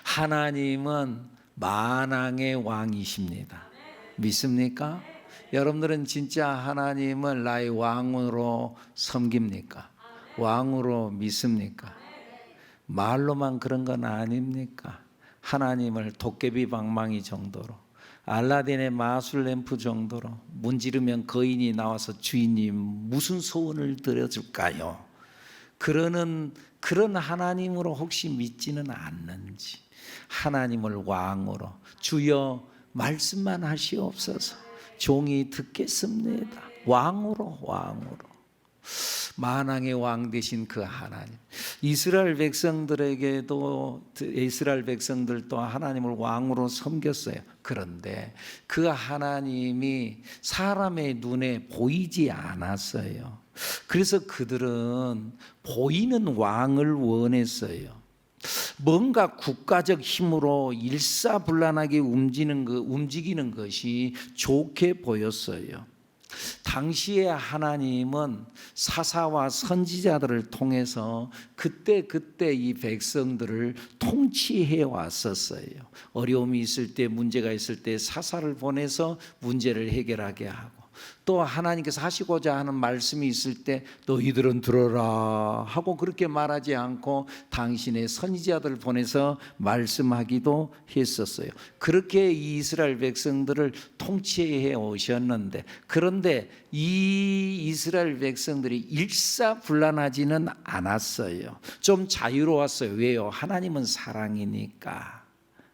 하나님은 만왕의 왕이십니다. 믿습니까? 여러분들은 진짜 하나님을 나의 왕으로 섬깁니까? 왕으로 믿습니까? 말로만 그런 건 아닙니까? 하나님을 도깨비 방망이 정도로, 알라딘의 마술 램프 정도로 문지르면 거인이 나와서 주인님 무슨 소원을 들어줄까요? 그런 하나님으로 혹시 믿지는 않는지, 하나님을 왕으로 주여 말씀만 하시옵소서 종이 듣겠습니다. 왕으로 만왕의 왕 되신 그 하나님, 이스라엘 백성들도 하나님을 왕으로 섬겼어요. 그런데 그 하나님이 사람의 눈에 보이지 않았어요. 그래서 그들은 보이는 왕을 원했어요. 뭔가 국가적 힘으로 일사불란하게 움직이는 것이 좋게 보였어요. 당시에 하나님은 사사와 선지자들을 통해서 그때 이 백성들을 통치해 왔었어요. 어려움이 있을 때, 문제가 있을 때 사사를 보내서 문제를 해결하게 하고, 또 하나님께서 하시고자 하는 말씀이 있을 때 너희들은 들어라 하고 그렇게 말하지 않고 당신의 선지자들을 보내서 말씀하기도 했었어요. 그렇게 이스라엘 백성들을 통치해 오셨는데, 그런데 이 이스라엘 백성들이 일사불란하지는 않았어요. 좀 자유로웠어요. 왜요? 하나님은 사랑이니까.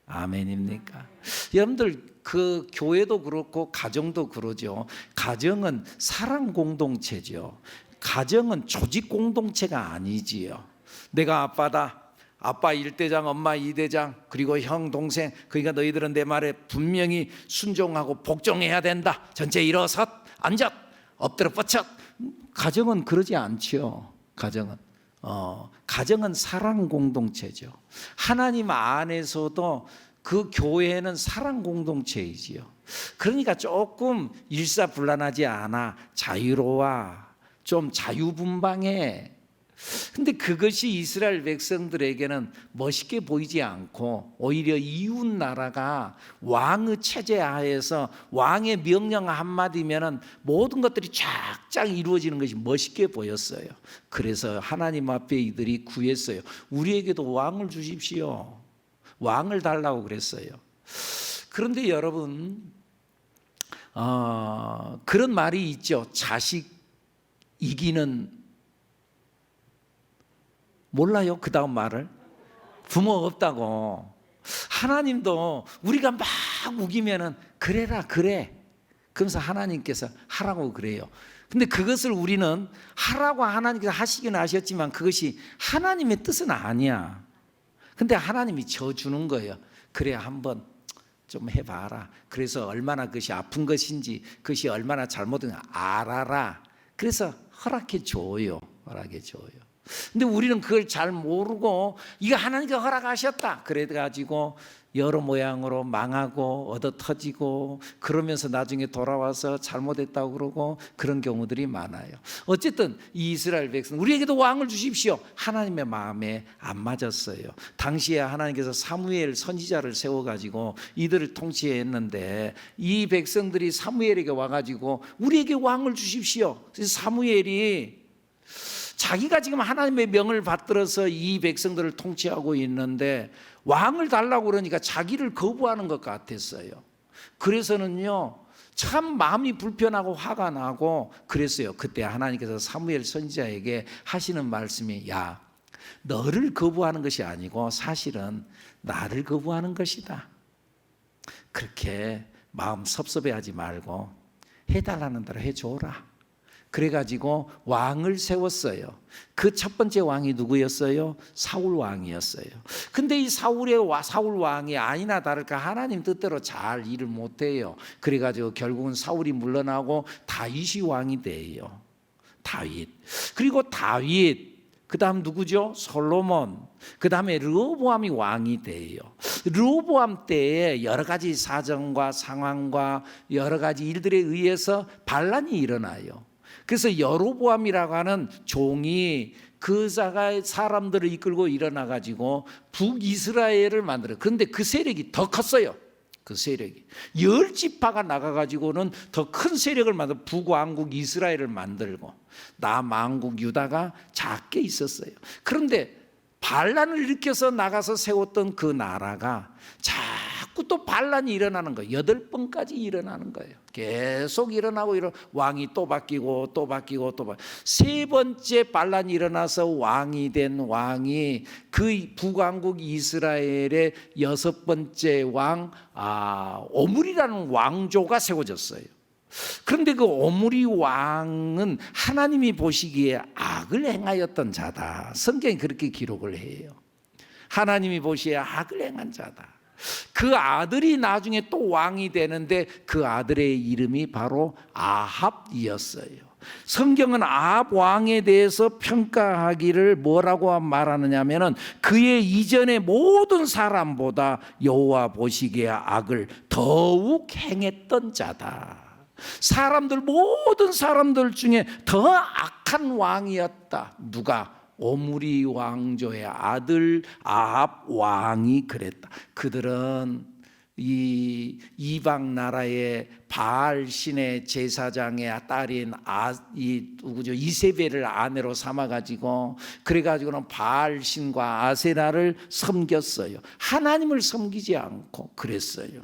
아멘입니까? 여러분들, 그 교회도 그렇고 가정도 그러죠. 가정은 사랑 공동체죠. 가정은 조직 공동체가 아니지요. 내가 아빠다, 아빠 1대장, 엄마 2대장, 그리고 형, 동생, 그러니까 너희들은 내 말에 분명히 순종하고 복종해야 된다. 전체 일어섰, 앉았, 엎드려 뻗쳤. 가정은 그러지 않죠. 가정은 사랑 공동체죠. 하나님 안에서도 그 교회는 사랑 공동체이지요. 그러니까 조금 일사불란하지 않아, 자유로워, 좀 자유분방해. 근데 그것이 이스라엘 백성들에게는 멋있게 보이지 않고 오히려 이웃 나라가 왕의 체제 하에서 왕의 명령 한마디면 모든 것들이 쫙쫙 이루어지는 것이 멋있게 보였어요. 그래서 하나님 앞에 이들이 구했어요. 우리에게도 왕을 주십시오. 왕을 달라고 그랬어요. 그런데 여러분, 그런 말이 있죠. 자식 이기는, 몰라요? 그 다음 말을? 부모 없다고. 하나님도 우리가 막 우기면은 그래라 그래. 그러면서 하나님께서 하라고 그래요. 근데 그것을 우리는 하라고 하나님께서 하시긴 하셨지만 그것이 하나님의 뜻은 아니야. 근데 하나님이 져주는 거예요. 그래, 한번 좀 해봐라. 그래서 얼마나 그것이 아픈 것인지, 그것이 얼마나 잘못된지 알아라. 그래서 허락해줘요. 근데 우리는 그걸 잘 모르고 이거 하나님께서 허락하셨다 그래가지고 여러 모양으로 망하고 얻어터지고, 그러면서 나중에 돌아와서 잘못했다고 그러고 그런 경우들이 많아요. 어쨌든 이 이스라엘 백성, 우리에게도 왕을 주십시오. 하나님의 마음에 안 맞았어요. 당시에 하나님께서 사무엘 선지자를 세워가지고 이들을 통치했는데, 이 백성들이 사무엘에게 와가지고 우리에게 왕을 주십시오. 그래서 사무엘이 자기가 지금 하나님의 명을 받들어서 이 백성들을 통치하고 있는데 왕을 달라고 그러니까 자기를 거부하는 것 같았어요. 그래서는요, 참 마음이 불편하고 화가 나고 그랬어요. 그때 하나님께서 사무엘 선지자에게 하시는 말씀이, 야, 너를 거부하는 것이 아니고 사실은 나를 거부하는 것이다. 그렇게 마음 섭섭해하지 말고 해달라는 대로 해줘라. 그래가지고 왕을 세웠어요. 그 첫 번째 왕이 누구였어요? 사울 왕이었어요. 근데 이 사울 왕이 아니나 다를까 하나님 뜻대로 잘 일을 못해요. 그래가지고 결국은 사울이 물러나고 다윗이 왕이 돼요. 다윗. 그리고 다윗, 그 다음 누구죠? 솔로몬. 그 다음에 르호보암이 왕이 돼요. 르호보암 때에 여러 가지 사정과 상황과 여러 가지 일들에 의해서 반란이 일어나요. 그래서 여로보암이라고 하는 종이 그 자가 사람들을 이끌고 일어나 가지고 북이스라엘을 만들어요. 그런데 그 세력이 더 컸어요. 그 세력이 10지파가 나가가지고는 더 큰 세력을 만들어 북왕국 이스라엘을 만들고 남왕국 유다가 작게 있었어요. 그런데 반란을 일으켜서 나가서 세웠던 그 나라가 자꾸 또 반란이 일어나는 거예요. 8번까지 일어나는 거예요. 계속 일어나고 왕이 또 바뀌고 또 바뀌고 또 바뀌고, 세 번째 반란이 일어나서 왕이 된 왕이 그 북왕국 이스라엘의 6번째 왕 오므리라는 왕조가 세워졌어요. 그런데 그 오므리 왕은 하나님이 보시기에 악을 행하였던 자다. 성경이 그렇게 기록을 해요. 하나님이 보시기에 악을 행한 자다. 그 아들이 나중에 또 왕이 되는데 그 아들의 이름이 바로 아합이었어요. 성경은 아합 왕에 대해서 평가하기를 뭐라고 말하느냐 하면은 그의 이전의 모든 사람보다 여호와 보시기에 악을 더욱 행했던 자다. 모든 사람들 중에 더 악한 왕이었다. 누가? 오므리 왕조의 아들 아합 왕이 그랬다. 그들은 이 이방 나라의 바알 신의 제사장의 딸인 이세벨을 아내로 삼아 가지고 그래가지고는 바알 신과 아세라를 섬겼어요. 하나님을 섬기지 않고 그랬어요.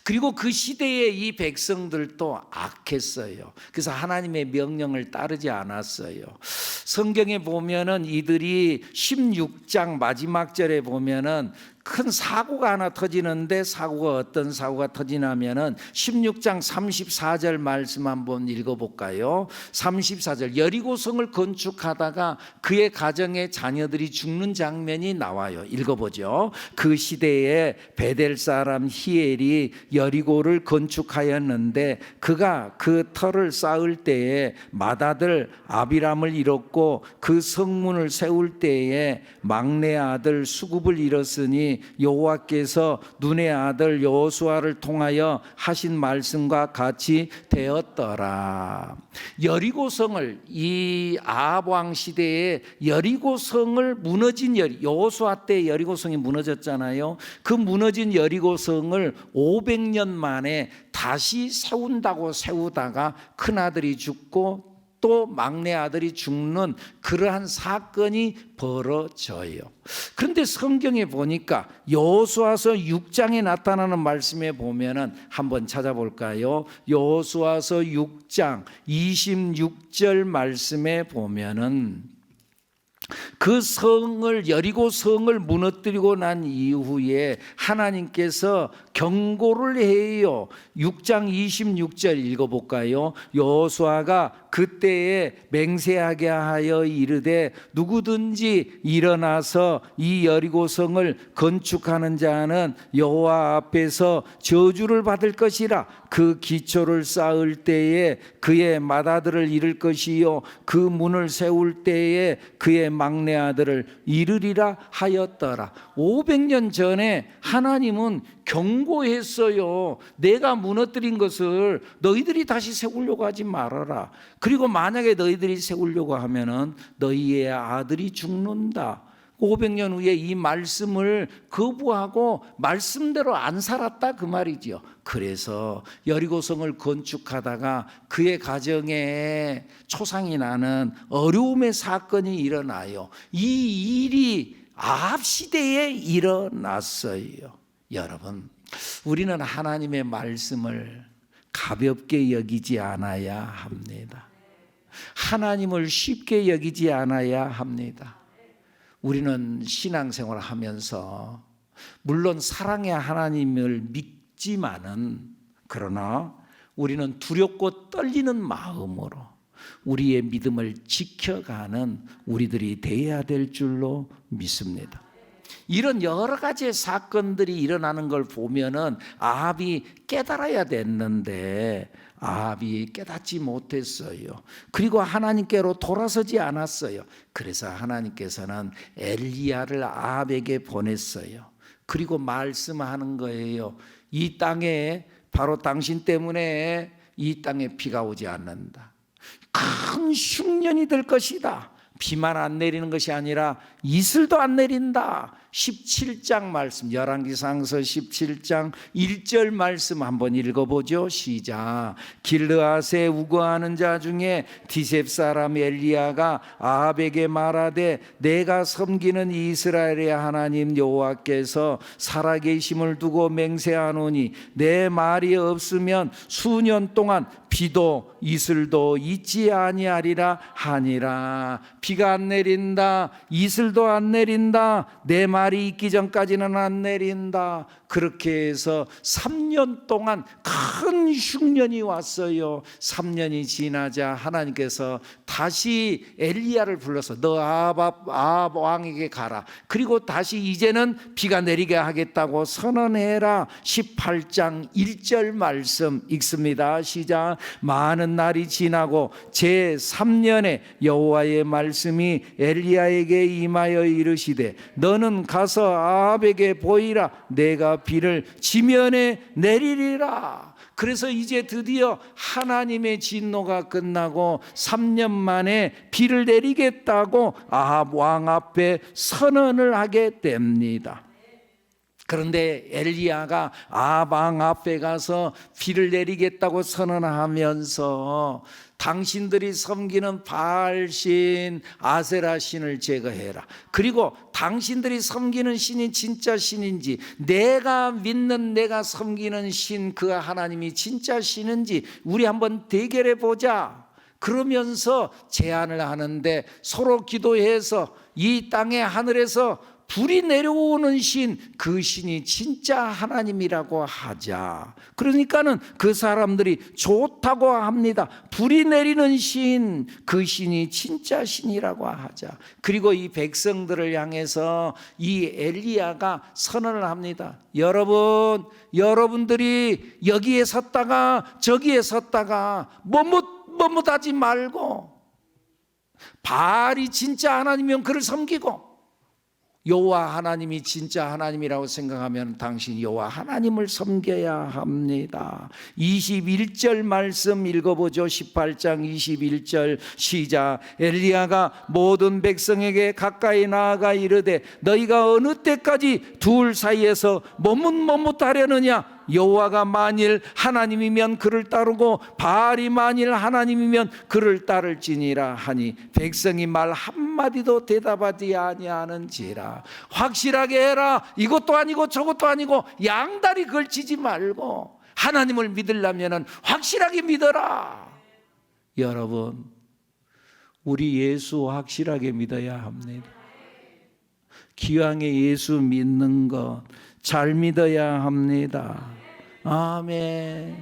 그리고 그 시대에 이 백성들도 악했어요. 그래서 하나님의 명령을 따르지 않았어요. 성경에 보면은 이들이 16장 마지막 절에 보면은 큰 사고가 하나 터지는데 어떤 사고가 터지냐면은 16장 34절 말씀 한번 읽어볼까요? 34절 여리고성을 건축하다가 그의 가정의 자녀들이 죽는 장면이 나와요. 읽어보죠. 그 시대에 베델 사람 히엘이 여리고를 건축하였는데 그가 그 터를 쌓을 때에 맏아들 아비람을 잃었고 그 성문을 세울 때에 막내 아들 수굽을 잃었으니 여호와께서 눈의 아들 여호수아를 통하여 하신 말씀과 같이 되었더라. 여리고성을 이 아합 왕 시대에 여리고성을 무너진 여호수아 때 여리고성이 무너졌잖아요. 그 무너진 여리고성을 500년 만에 다시 세운다고 세우다가 큰아들이 죽고 또 막내 아들이 죽는 그러한 사건이 벌어져요. 그런데 성경에 보니까 여호수아서 6장에 나타나는 말씀에 보면은 한번 찾아볼까요? 여호수아서 6장 26절 말씀에 보면은 그 여리고 성을 무너뜨리고 난 이후에 하나님께서 경고를 해요. 6장 26절 읽어볼까요? 여호수아가 그때에 맹세하게 하여 이르되 누구든지 일어나서 이 여리고성을 건축하는 자는 여호와 앞에서 저주를 받을 것이라. 그 기초를 쌓을 때에 그의 맏아들을 잃을 것이요 그 문을 세울 때에 그의 막내 아들을 잃으리라 하였더라. 500년 전에 하나님은 경고했어요. 내가 무너뜨린 것을 너희들이 다시 세우려고 하지 말아라. 그리고 만약에 너희들이 세우려고 하면은 너희의 아들이 죽는다. 500년 후에 이 말씀을 거부하고 말씀대로 안 살았다 그 말이지요. 그래서 여리고성을 건축하다가 그의 가정에 초상이 나는 어려움의 사건이 일어나요. 이 일이 아합 시대에 일어났어요. 여러분, 우리는 하나님의 말씀을 가볍게 여기지 않아야 합니다. 하나님을 쉽게 여기지 않아야 합니다. 우리는 신앙생활을 하면서 물론 사랑의 하나님을 믿지만은 그러나 우리는 두렵고 떨리는 마음으로 우리의 믿음을 지켜가는 우리들이 되어야 될 줄로 믿습니다. 이런 여러 가지의 사건들이 일어나는 걸 보면은 아합이 깨달아야 됐는데 아합이 깨닫지 못했어요. 그리고 하나님께로 돌아서지 않았어요. 그래서 하나님께서는 엘리야를 아합에게 보냈어요. 그리고 말씀하는 거예요. 이 땅에 바로 당신 때문에 이 땅에 비가 오지 않는다. 큰 흉년이 될 것이다. 비만 안 내리는 것이 아니라 이슬도 안 내린다. 17장 말씀, 열왕기상서 17장 1절 말씀 한번 읽어보죠. 시작. 길르앗에 우거하는 자 중에 디셉 사람 엘리야가 아합에게 말하되 내가 섬기는 이스라엘의 하나님 여호와께서 살아계심을 두고 맹세하노니 내 말이 없으면 수년 동안 비도 이슬도 있지 아니하리라 하니라. 비가 안 내린다, 이슬도 안 내린다, 내 말이 있기 전까지는 안 내린다. 그렇게 해서 3년 동안 큰 흉년이 왔어요. 3년이 지나자 하나님께서 다시 엘리야를 불러서 너 아합 왕에게 가라. 그리고 다시 이제는 비가 내리게 하겠다고 선언해라. 18장 1절 말씀 읽습니다. 시작. 많은 날이 지나고 제3년에 여호와의 말씀이 엘리야에게 임하여 이르시되 너는 가서 아합에게 보이라. 내가 비를 지면에 내리리라. 그래서 이제 드디어 하나님의 진노가 끝나고 3년 만에 비를 내리겠다고 아합 왕 앞에 선언을 하게 됩니다. 그런데 엘리야가 아합 왕 앞에 가서 비를 내리겠다고 선언하면서 당신들이 섬기는 바알신 아세라 신을 제거해라. 그리고 당신들이 섬기는 신이 진짜 신인지, 내가 믿는 내가 섬기는 신 그 하나님이 진짜 신인지 우리 한번 대결해 보자. 그러면서 제안을 하는데 서로 기도해서 이 땅의 하늘에서 불이 내려오는 신, 그 신이 진짜 하나님이라고 하자. 그러니까는 그 사람들이 좋다고 합니다. 불이 내리는 신, 그 신이 진짜 신이라고 하자. 그리고 이 백성들을 향해서 이 엘리야가 선언을 합니다. 여러분들이 여기에 섰다가 저기에 섰다가 머뭇하지 말고 바알이 진짜 하나님이면 그를 섬기고 여호와 하나님이 진짜 하나님이라고 생각하면 당신 여호와 하나님을 섬겨야 합니다. 21절 말씀 읽어보죠. 18장 21절 시작. 엘리야가 모든 백성에게 가까이 나아가 이르되 너희가 어느 때까지 둘 사이에서 머뭇하려느냐. 여호와가 만일 하나님이면 그를 따르고 바알이 만일 하나님이면 그를 따를지니라 하니 백성이 말 한마디도 대답하지 아니하는지라. 확실하게 해라. 이것도 아니고 저것도 아니고 양다리 걸치지 말고 하나님을 믿으려면 확실하게 믿어라. 여러분, 우리 예수 확실하게 믿어야 합니다. 기왕에 예수 믿는 것 잘 믿어야 합니다. 아멘.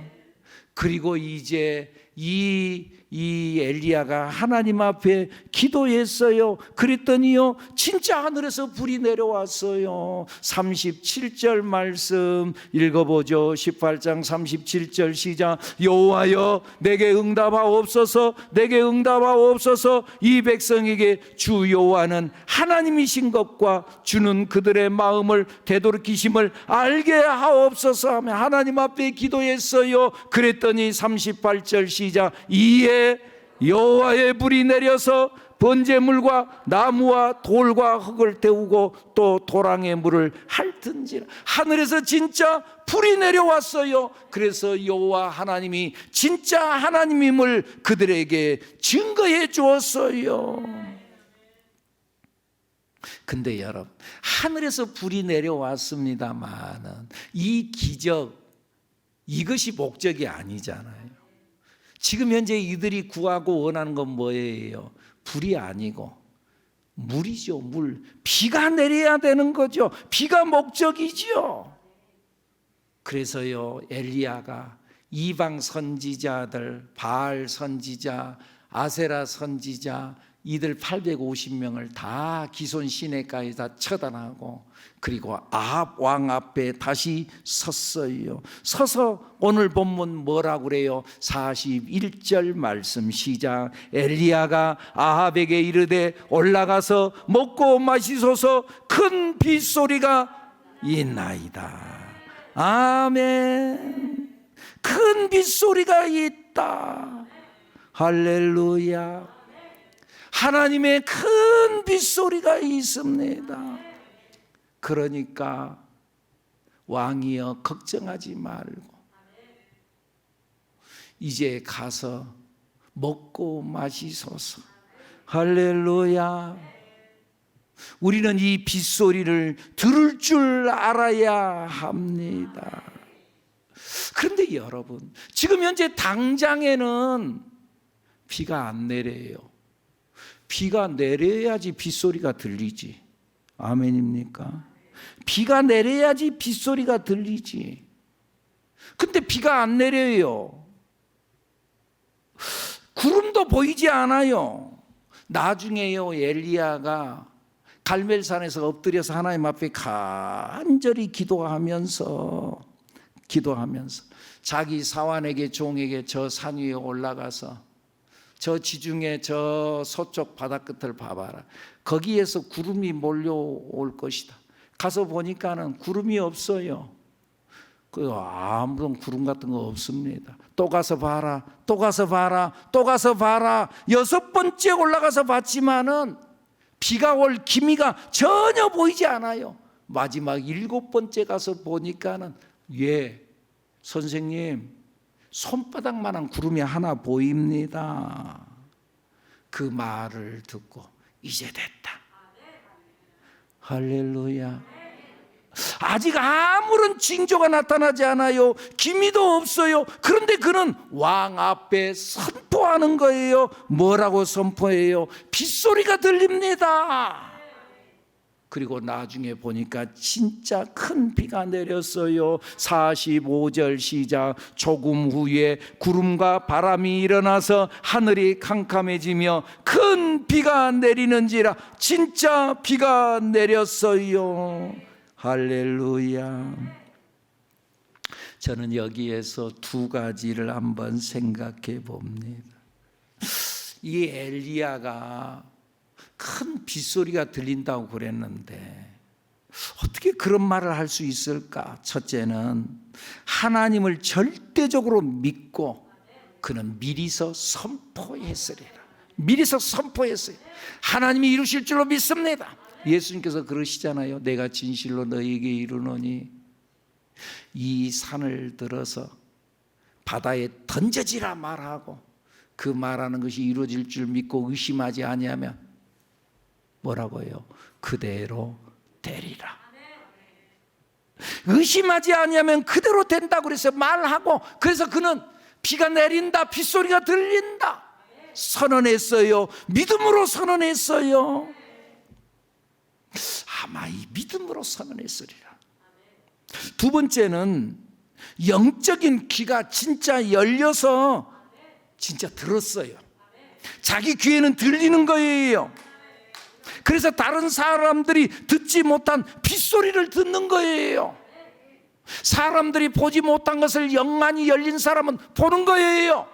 그리고 이제 이 엘리야가 하나님 앞에 기도했어요. 그랬더니요 진짜 하늘에서 불이 내려왔어요. 37절 말씀 읽어보죠. 18장 37절 시작. 여호와여 내게 응답하옵소서, 내게 응답하옵소서. 이 백성에게 주 여호와는 하나님이신 것과 주는 그들의 마음을 되돌이키심을 알게 하옵소서 하며 하나님 앞에 기도했어요. 그랬더니 38절 시작. 이에 여호와의 불이 내려서 번제물과 나무와 돌과 흙을 태우고 또 도랑의 물을 핥은지라. 하늘에서 진짜 불이 내려왔어요. 그래서 여호와 하나님이 진짜 하나님임을 그들에게 증거해 주었어요. 근데 여러분, 하늘에서 불이 내려왔습니다마는 이 기적, 이것이 목적이 아니잖아요. 지금 현재 이들이 구하고 원하는 건 뭐예요? 불이 아니고 물이죠. 물. 비가 내려야 되는 거죠. 비가 목적이죠. 그래서요 엘리야가 이방 선지자들, 바알 선지자, 아세라 선지자, 이들 850명을 다 기손 시내가에 다 처단하고 그리고 아합 왕 앞에 다시 섰어요. 서서 오늘 본문 뭐라고 그래요? 41절 말씀 시작. 엘리야가 아합에게 이르되 올라가서 먹고 마시소서. 큰 빗소리가 있나이다. 아멘. 큰 빗소리가 있다. 할렐루야. 하나님의 큰 빗소리가 있습니다. 그러니까 왕이여 걱정하지 말고 이제 가서 먹고 마시소서. 할렐루야. 우리는 이 빗소리를 들을 줄 알아야 합니다. 그런데 여러분, 지금 현재 당장에는 비가 안 내려요. 비가 내려야지 빗소리가 들리지. 아멘입니까? 비가 내려야지 빗소리가 들리지. 근데 비가 안 내려요. 구름도 보이지 않아요. 나중에요, 엘리야가 갈멜산에서 엎드려서 하나님 앞에 간절히 기도하면서 자기 사환에게 종에게 저 산 위에 올라가서 저 지중해 저 서쪽 바다끝을 봐봐라. 거기에서 구름이 몰려올 것이다. 가서 보니까는 구름이 없어요. 아무런 구름 같은 거 없습니다. 또 가서 봐라, 또 가서 봐라, 또 가서 봐라. 6번째 올라가서 봤지만은 비가 올 기미가 전혀 보이지 않아요. 마지막 7번째 가서 보니까는 선생님, 손바닥만한 구름이 하나 보입니다. 그 말을 듣고 이제 됐다. 할렐루야. 아직 아무런 징조가 나타나지 않아요. 기미도 없어요. 그런데 그는 왕 앞에 선포하는 거예요. 뭐라고 선포해요? 빗소리가 들립니다. 그리고 나중에 보니까 진짜 큰 비가 내렸어요. 45절 시작. 조금 후에 구름과 바람이 일어나서 하늘이 캄캄해지며 큰 비가 내리는지라. 진짜 비가 내렸어요. 할렐루야. 저는 여기에서 두 가지를 한번 생각해 봅니다. 이 엘리야가 큰 빗소리가 들린다고 그랬는데 어떻게 그런 말을 할 수 있을까? 첫째는 하나님을 절대적으로 믿고 그는 미리서 선포했으리라. 미리서 선포했어요. 하나님이 이루실 줄로 믿습니다. 예수님께서 그러시잖아요. 내가 진실로 너희에게 이르노니 이 산을 들어서 바다에 던져지라 말하고 그 말하는 것이 이루어질 줄 믿고 의심하지 아니하면 뭐라고 해요? 그대로 되리라. 의심하지 아니하면 그대로 된다고 그래서 말하고, 그래서 그는 비가 내린다, 빗소리가 들린다 선언했어요. 믿음으로 선언했어요. 아마 이 믿음으로 선언했으리라. 두 번째는 영적인 귀가 진짜 열려서 진짜 들었어요. 자기 귀에는 들리는 거예요. 그래서 다른 사람들이 듣지 못한 빗소리를 듣는 거예요. 사람들이 보지 못한 것을 영안이 열린 사람은 보는 거예요.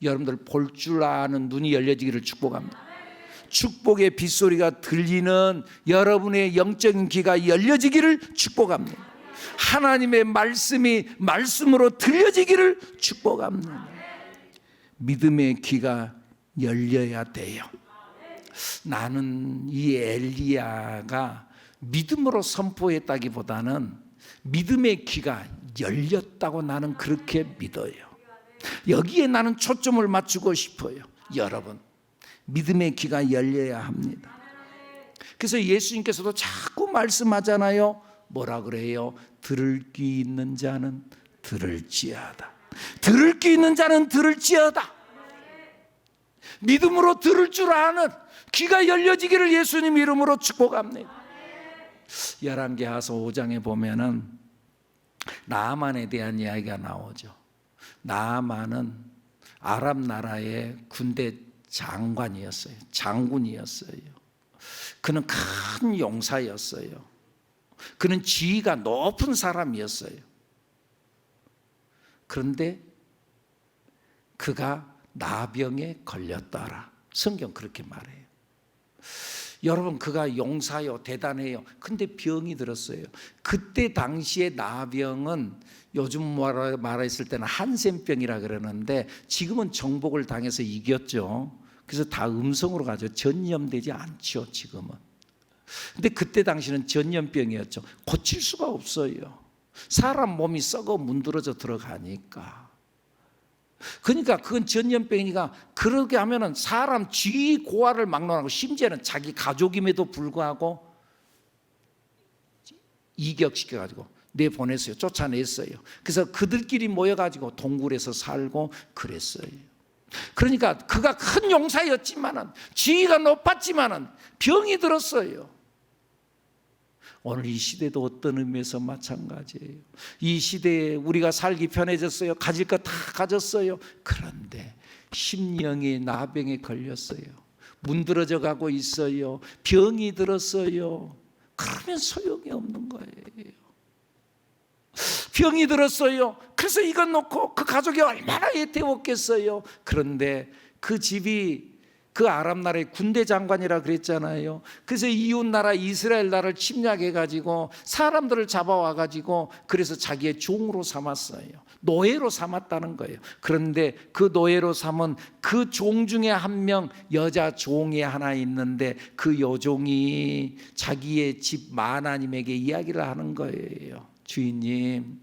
여러분들 볼 줄 아는 눈이 열려지기를 축복합니다. 축복의 빗소리가 들리는 여러분의 영적인 귀가 열려지기를 축복합니다. 하나님의 말씀이 말씀으로 들려지기를 축복합니다. 믿음의 귀가 열려야 돼요. 나는 이 엘리야가 믿음으로 선포했다기보다는 믿음의 귀가 열렸다고 나는 그렇게 믿어요. 여기에 나는 초점을 맞추고 싶어요. 여러분, 믿음의 귀가 열려야 합니다. 그래서 예수님께서도 자꾸 말씀하잖아요. 뭐라 그래요? 들을 귀 있는 자는 들을지어다. 들을 귀 있는 자는 들을지어다. 믿음으로 들을 줄 아는 귀가 열려지기를 예수님 이름으로 축복합니다. 열왕기하서 5장에 보면은 나아만에 대한 이야기가 나오죠. 나아만은 아람 나라의 군대 장관이었어요. 장군이었어요. 그는 큰 용사였어요. 그는 지위가 높은 사람이었어요. 그런데 그가 나병에 걸렸더라. 성경 그렇게 말해요. 여러분, 그가 용사요, 대단해요. 근데 병이 들었어요. 그때 당시에 나병은 요즘 말했을 때는 한센병이라 그러는데 지금은 정복을 당해서 이겼죠. 그래서 다 음성으로 가죠. 전염되지 않죠, 지금은. 근데 그때 당시는 전염병이었죠. 고칠 수가 없어요. 사람 몸이 썩어 문드러져 들어가니까. 그러니까 그건 전염병이니까 그렇게 하면은 사람 쥐 고아를 막론하고 심지어는 자기 가족임에도 불구하고 이격시켜가지고 내보냈어요. 쫓아냈어요. 그래서 그들끼리 모여가지고 동굴에서 살고 그랬어요. 그러니까 그가 큰 용사였지만은 지위가 높았지만은 병이 들었어요. 오늘 이 시대도 어떤 의미에서 마찬가지예요. 이 시대에 우리가 살기 편해졌어요. 가질 것 다 가졌어요. 그런데 심령의 나병에 걸렸어요. 문드러져 가고 있어요. 병이 들었어요. 그러면 소용이 없는 거예요. 병이 들었어요. 그래서 이것 놓고 그 가족이 얼마나 애태웠겠어요. 그런데 그 집이 그 아람 나라의 군대 장관이라 그랬잖아요. 그래서 이웃 나라 이스라엘 나라를 침략해 가지고 사람들을 잡아와 가지고 그래서 자기의 종으로 삼았어요. 노예로 삼았다는 거예요. 그런데 그 노예로 삼은 그 종 중에 한 명 여자 종이 하나 있는데 그 여종이 자기의 집 마하나님에게 이야기를 하는 거예요. 주인님,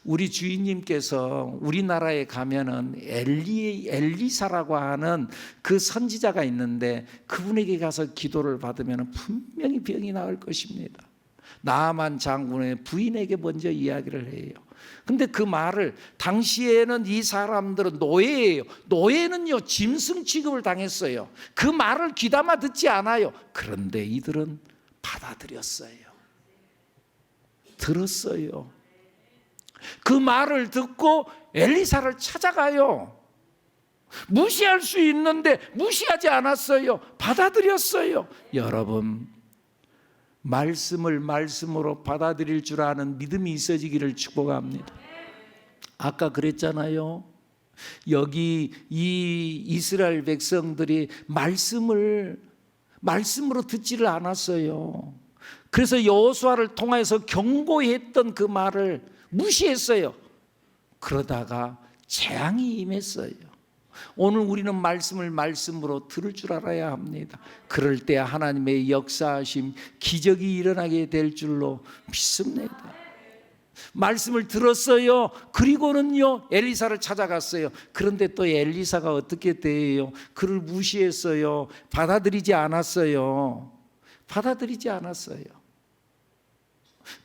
우리 주인님께서 우리나라에 가면은 엘리사라고 하는 그 선지자가 있는데 그분에게 가서 기도를 받으면 분명히 병이 나을 것입니다. 나아만 장군의 부인에게 먼저 이야기를 해요. 근데 그 말을 당시에는 이 사람들은 노예예요. 노예는요 짐승 취급을 당했어요. 그 말을 귀담아 듣지 않아요. 그런데 이들은 받아들였어요. 들었어요. 그 말을 듣고 엘리사를 찾아가요. 무시할 수 있는데 무시하지 않았어요. 받아들였어요. 여러분, 말씀을 말씀으로 받아들일 줄 아는 믿음이 있어지기를 축복합니다. 아까 그랬잖아요. 여기 이 이스라엘 백성들이 말씀으로 듣지를 않았어요. 그래서 여호수아를 통해서 경고했던 그 말을 무시했어요. 그러다가 재앙이 임했어요. 오늘 우리는 말씀을 말씀으로 들을 줄 알아야 합니다. 그럴 때 하나님의 역사하심, 기적이 일어나게 될 줄로 믿습니다. 말씀을 들었어요. 그리고는요 엘리사를 찾아갔어요. 그런데 또 엘리사가 어떻게 돼요? 그를 무시했어요. 받아들이지 않았어요.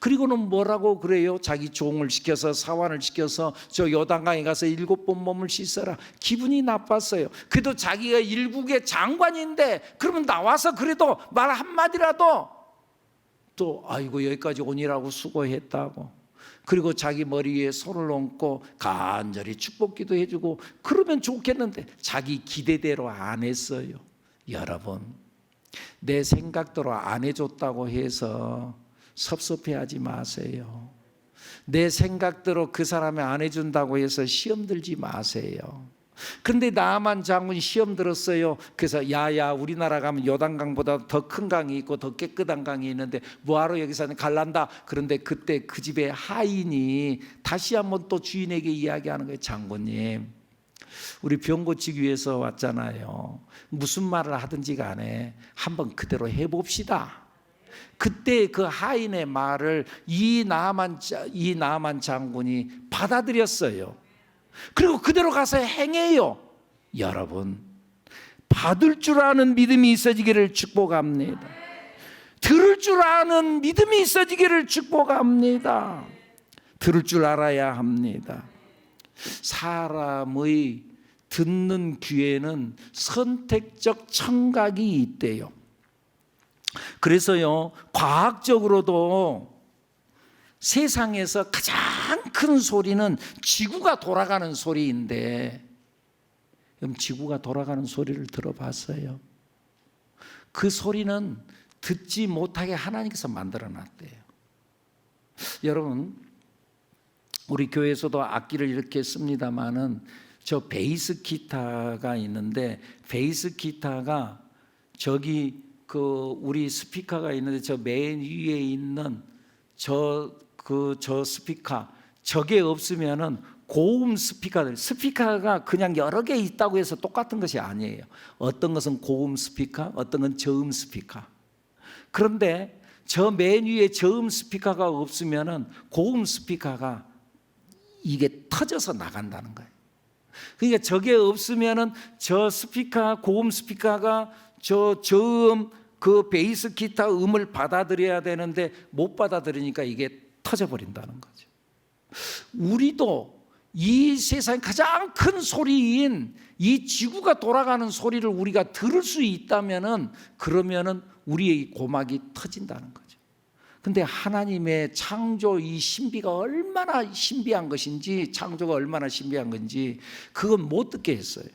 그리고는 뭐라고 그래요? 자기 종을 시켜서 사환을 시켜서 저 요단강에 가서 7번 몸을 씻어라. 기분이 나빴어요. 그래도 자기가 일국의 장관인데 그러면 나와서 그래도 말 한마디라도 또 아이고 여기까지 오니라고 수고했다고. 그리고 자기 머리 위에 손을 얹고 간절히 축복기도 해주고 그러면 좋겠는데 자기 기대대로 안 했어요. 여러분, 내 생각대로 안 해줬다고 해서 섭섭해하지 마세요. 내 생각대로 그 사람이 안 해준다고 해서 시험 들지 마세요. 근데 나아만 장군이 시험 들었어요. 그래서 야야 우리나라 가면 요단강보다 더 큰 강이 있고 더 깨끗한 강이 있는데 뭐하러 여기서는 갈란다. 그런데 그때 그 집의 하인이 다시 한번 또 주인에게 이야기하는 거예요. 장군님, 우리 병 고치기 위해서 왔잖아요. 무슨 말을 하든지 간에 한번 그대로 해봅시다. 그때 그 하인의 말을 이 나아만 장군이 받아들였어요. 그리고 그대로 가서 행해요. 여러분, 받을 줄 아는 믿음이 있어지기를 축복합니다. 들을 줄 아는 믿음이 있어지기를 축복합니다. 들을 줄 알아야 합니다. 사람의 듣는 귀에는 선택적 청각이 있대요. 그래서요, 과학적으로도 세상에서 가장 큰 소리는 지구가 돌아가는 소리인데, 그럼 지구가 돌아가는 소리를 들어봤어요? 그 소리는 듣지 못하게 하나님께서 만들어 놨대요. 여러분, 우리 교회에서도 악기를 이렇게 씁니다마는 저 베이스 기타가 있는데, 베이스 기타가 저기 그 우리 스피커가 있는데 저 맨 위에 있는 저 스피커 저게 없으면은 고음 스피커가 그냥 여러 개 있다고 해서 똑같은 것이 아니에요. 어떤 것은 고음 스피커, 어떤 건 저음 스피커. 그런데 저 맨 위에 저음 스피커가 없으면은 고음 스피커가 이게 터져서 나간다는 거예요. 그러니까 저게 없으면은 저 스피커, 고음 스피커가 저 저음, 그 베이스 기타 음을 받아들여야 되는데 못 받아들이니까 이게 터져버린다는 거죠. 우리도 이 세상의 가장 큰 소리인 이 지구가 돌아가는 소리를 우리가 들을 수 있다면은, 그러면은 우리의 고막이 터진다는 거죠. 근데 하나님의 창조 이 신비가 얼마나 신비한 것인지, 창조가 얼마나 신비한 건지 그건 못 듣게 했어요.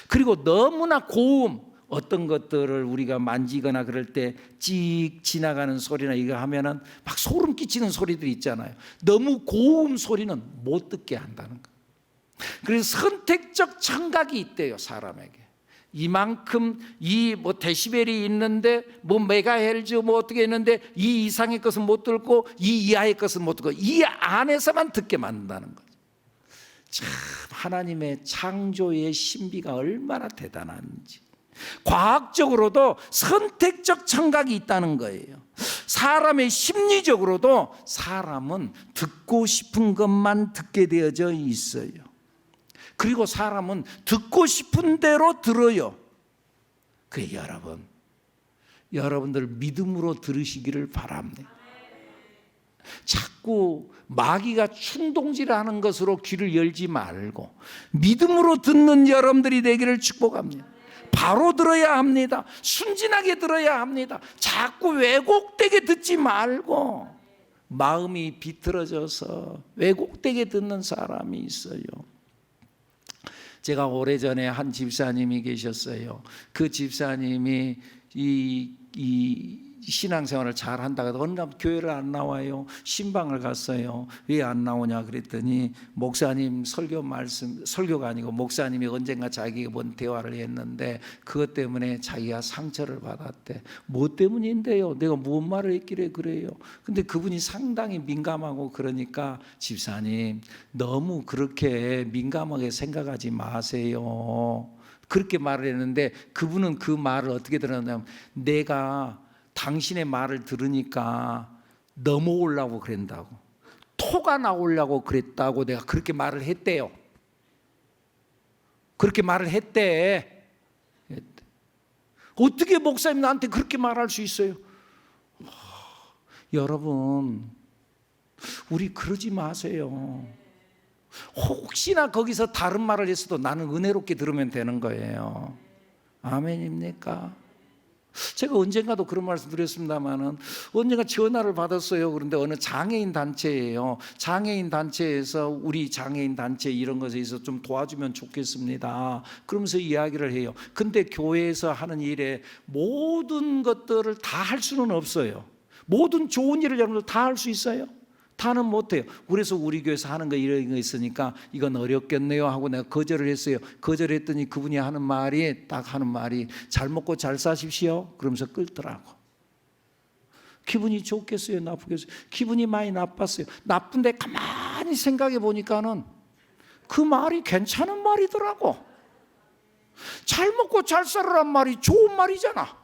그리고 너무나 고음, 어떤 것들을 우리가 만지거나 그럴 때 찍 지나가는 소리나 이거 하면은 막 소름 끼치는 소리들이 있잖아요. 너무 고음 소리는 못 듣게 한다는 거예요. 그래서 선택적 청각이 있대요, 사람에게. 이만큼 이 뭐 데시벨이 있는데 뭐 메가헬즈 뭐 어떻게 있는데 이 이상의 것은 못 듣고 이 이하의 것은 못 듣고 이 안에서만 듣게 만든다는 거죠. 참 하나님의 창조의 신비가 얼마나 대단한지. 과학적으로도 선택적 청각이 있다는 거예요. 사람의 심리적으로도 사람은 듣고 싶은 것만 듣게 되어져 있어요. 그리고 사람은 듣고 싶은 대로 들어요. 그래서 여러분들 믿음으로 들으시기를 바랍니다. 자꾸 마귀가 충동질하는 것으로 귀를 열지 말고 믿음으로 듣는 여러분들이 되기를 축복합니다. 바로 들어야 합니다. 순진하게 들어야 합니다. 자꾸 왜곡되게 듣지 말고. 마음이 비틀어져서 왜곡되게 듣는 사람이 있어요. 제가 오래전에 한 집사님이 계셨어요. 그 집사님이 이 신앙생활을 잘 한다가 어느 날 교회를 안 나와요. 신방을 갔어요. 왜 안 나오냐 그랬더니 목사님 설교가 아니고 목사님이 언젠가 자기가 본 대화를 했는데 그것 때문에 자기가 상처를 받았대. 뭐 때문인데요? 내가 무슨 말을 했길래 그래요? 근데 그분이 상당히 민감하고 그러니까 집사님 너무 그렇게 민감하게 생각하지 마세요. 그렇게 말을 했는데 그분은 그 말을 어떻게 들었냐면 내가 당신의 말을 들으니까 넘어오려고 그랬다고, 토가 나오려고 그랬다고 내가 그렇게 말을 했대요. 그렇게 말을 했대. 어떻게 목사님 나한테 그렇게 말할 수 있어요? 여러분 우리 그러지 마세요. 혹시나 거기서 다른 말을 했어도 나는 은혜롭게 들으면 되는 거예요. 아멘입니까? 제가 언젠가도 그런 말씀 드렸습니다만은 언젠가 전화를 받았어요. 그런데 어느 장애인 단체예요. 장애인 단체에서 우리 장애인 단체 이런 것에 있어서 좀 도와주면 좋겠습니다. 그러면서 이야기를 해요. 근데 교회에서 하는 일에 모든 것들을 다 할 수는 없어요. 모든 좋은 일을 여러분들 다 할 수 있어요? 다는 못해요. 그래서 우리 교회에서 하는 거 이런 거 있으니까 이건 어렵겠네요 하고 내가 거절을 했어요. 거절했더니 그분이 하는 말이 잘 먹고 잘 사십시오 그러면서 끌더라고. 기분이 좋겠어요, 나쁘겠어요? 기분이 많이 나빴어요. 나쁜데 가만히 생각해 보니까는 그 말이 괜찮은 말이더라고. 잘 먹고 잘 살으란 말이 좋은 말이잖아.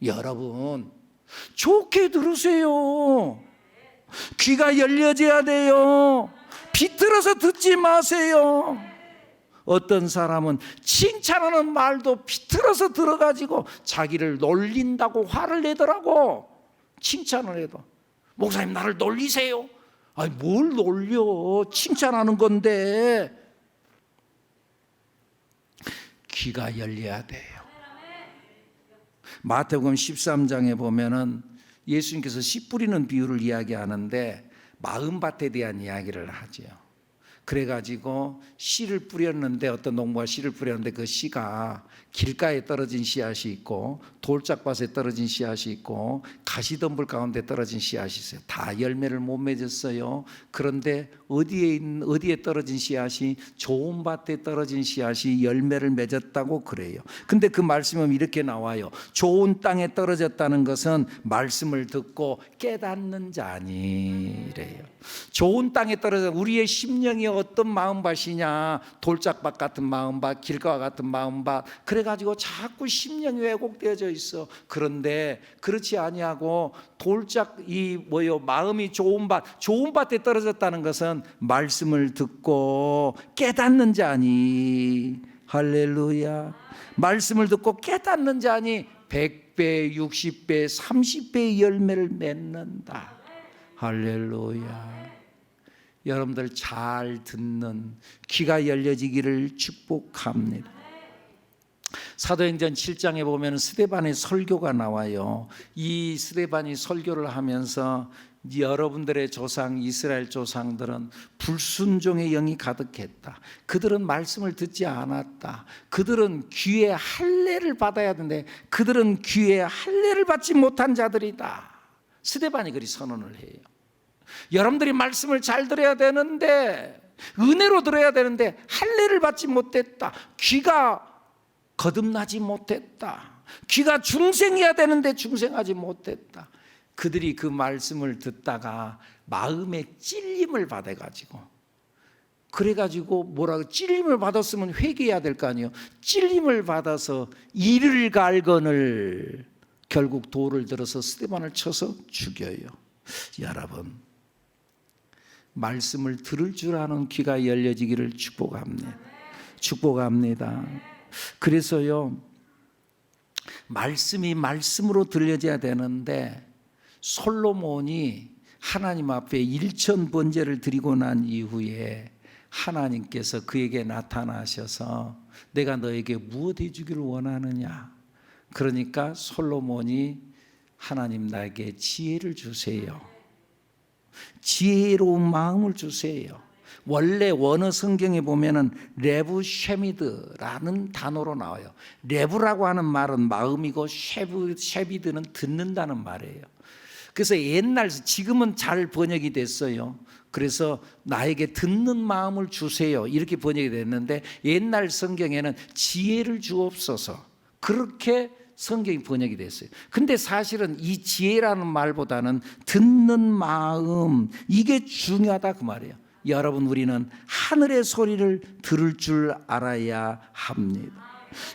여러분 좋게 들으세요. 귀가 열려져야 돼요. 비틀어서 듣지 마세요. 어떤 사람은 칭찬하는 말도 비틀어서 들어가지고 자기를 놀린다고 화를 내더라고. 칭찬을 해도 목사님 나를 놀리세요. 아니 뭘 놀려, 칭찬하는 건데. 귀가 열려야 돼요. 마태복음 13장에 보면은 예수님께서 씨 뿌리는 비유를 이야기하는데 마음밭에 대한 이야기를 하죠. 그래가지고 씨를 뿌렸는데 어떤 농부가 씨를 뿌렸는데 그 씨가 길가에 떨어진 씨앗이 있고 돌짝밭에 떨어진 씨앗이 있고 가시덤불 가운데 떨어진 씨앗이 있어요. 다 열매를 못 맺었어요. 그런데 어디에 떨어진 씨앗이, 좋은 밭에 떨어진 씨앗이 열매를 맺었다고 그래요. 근데 그 말씀은 이렇게 나와요. 좋은 땅에 떨어졌다는 것은 말씀을 듣고 깨닫는 자니 이래요. 좋은 땅에 떨어져, 우리의 심령이 어떤 마음밭이냐, 돌짝밭 같은 마음밭, 길가와 같은 마음밭, 그래가지고 자꾸 심령이 왜곡되어져 있어. 그런데 그렇지 아니하고 마음이 좋은 밭에 떨어졌다는 것은 말씀을 듣고 깨닫는 자니. 할렐루야. 말씀을 듣고 깨닫는 자니 100배, 60배, 30배의 열매를 맺는다. 할렐루야. 여러분들 잘 듣는 귀가 열려지기를 축복합니다. 사도행전 7장에 보면 스데반의 설교가 나와요. 이 스데반이 설교를 하면서 여러분들의 조상 이스라엘 조상들은 불순종의 영이 가득했다. 그들은 말씀을 듣지 않았다. 그들은 귀에 할례를 받아야 되는데 그들은 귀에 할례를 받지 못한 자들이다. 스데반이 그리 선언을 해요. 여러분들이 말씀을 잘 들어야 되는데, 은혜로 들어야 되는데 할례를 받지 못했다. 귀가 거듭나지 못했다. 귀가 중생해야 되는데 중생하지 못했다. 그들이 그 말씀을 듣다가 마음에 찔림을 받아가지고, 그래가지고 찔림을 받았으면 회개해야 될 거 아니에요. 찔림을 받아서 이를 갈거늘 결국 돌을 들어서 스데반을 쳐서 죽여요. 여러분, 말씀을 들을 줄 아는 귀가 열려지기를 축복합니다. 축복합니다. 그래서요, 말씀이 말씀으로 들려져야 되는데 솔로몬이 하나님 앞에 일천 번제를 드리고 난 이후에 하나님께서 그에게 나타나셔서 내가 너에게 무엇 해주기를 원하느냐. 그러니까 솔로몬이 하나님 나에게 지혜를 주세요. 지혜로운 마음을 주세요. 원래 원어 성경에 보면은 레브 쉐미드라는 단어로 나와요. 레브라고 하는 말은 마음이고 쉐비드는 듣는다는 말이에요. 그래서 지금은 잘 번역이 됐어요. 그래서 나에게 듣는 마음을 주세요 이렇게 번역이 됐는데, 옛날 성경에는 지혜를 주옵소서 그렇게 성경이 번역이 됐어요. 근데 사실은 이 지혜라는 말보다는 듣는 마음, 이게 중요하다 그 말이에요. 여러분, 우리는 하늘의 소리를 들을 줄 알아야 합니다.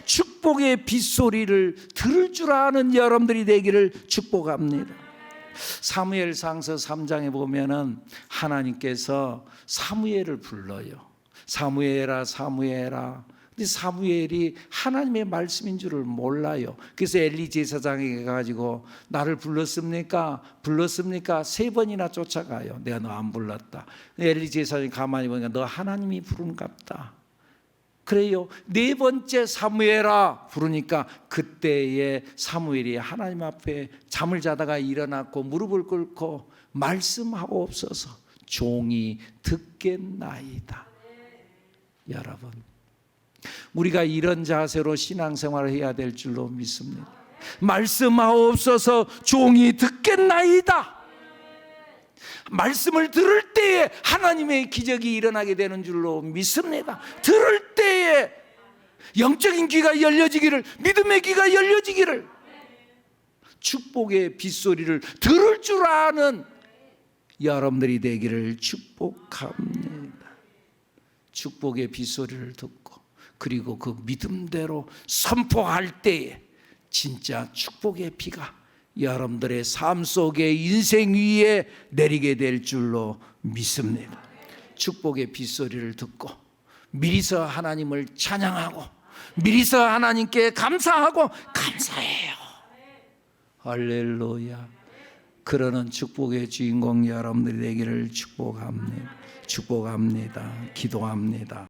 축복의 빗소리를 들을 줄 아는 여러분들이 되기를 축복합니다. 사무엘상서 3장에 보면은 하나님께서 사무엘을 불러요. 사무엘아 사무엘아. 근데 사무엘이 하나님의 말씀인 줄을 몰라요. 그래서 엘리 제사장에게 가지고 나를 불렀습니까? 불렀습니까? 3번이나 쫓아가요. 내가 너 안 불렀다. 엘리 제사장이 가만히 보니까 너 하나님이 부른갑다. 그래요. 4번째 사무엘아 부르니까 그때에 사무엘이 하나님 앞에 잠을 자다가 일어났고 무릎을 꿇고 말씀하옵소서 종이 듣겠나이다. 여러분, 우리가 이런 자세로 신앙생활을 해야 될 줄로 믿습니다. 말씀하옵소서 종이 듣겠나이다. 말씀을 들을 때에 하나님의 기적이 일어나게 되는 줄로 믿습니다. 들을 때에 영적인 귀가 열려지기를, 믿음의 귀가 열려지기를, 축복의 빗소리를 들을 줄 아는 여러분들이 되기를 축복합니다. 축복의 빗소리를 듣고 그리고 그 믿음대로 선포할 때에 진짜 축복의 비가 여러분들의 삶 속에 인생 위에 내리게 될 줄로 믿습니다. 축복의 빗소리를 듣고 미리서 하나님을 찬양하고 미리서 하나님께 감사하고 감사해요. 할렐루야. 그러는 축복의 주인공 여러분들이 되기를 축복합니다. 축복합니다. 기도합니다.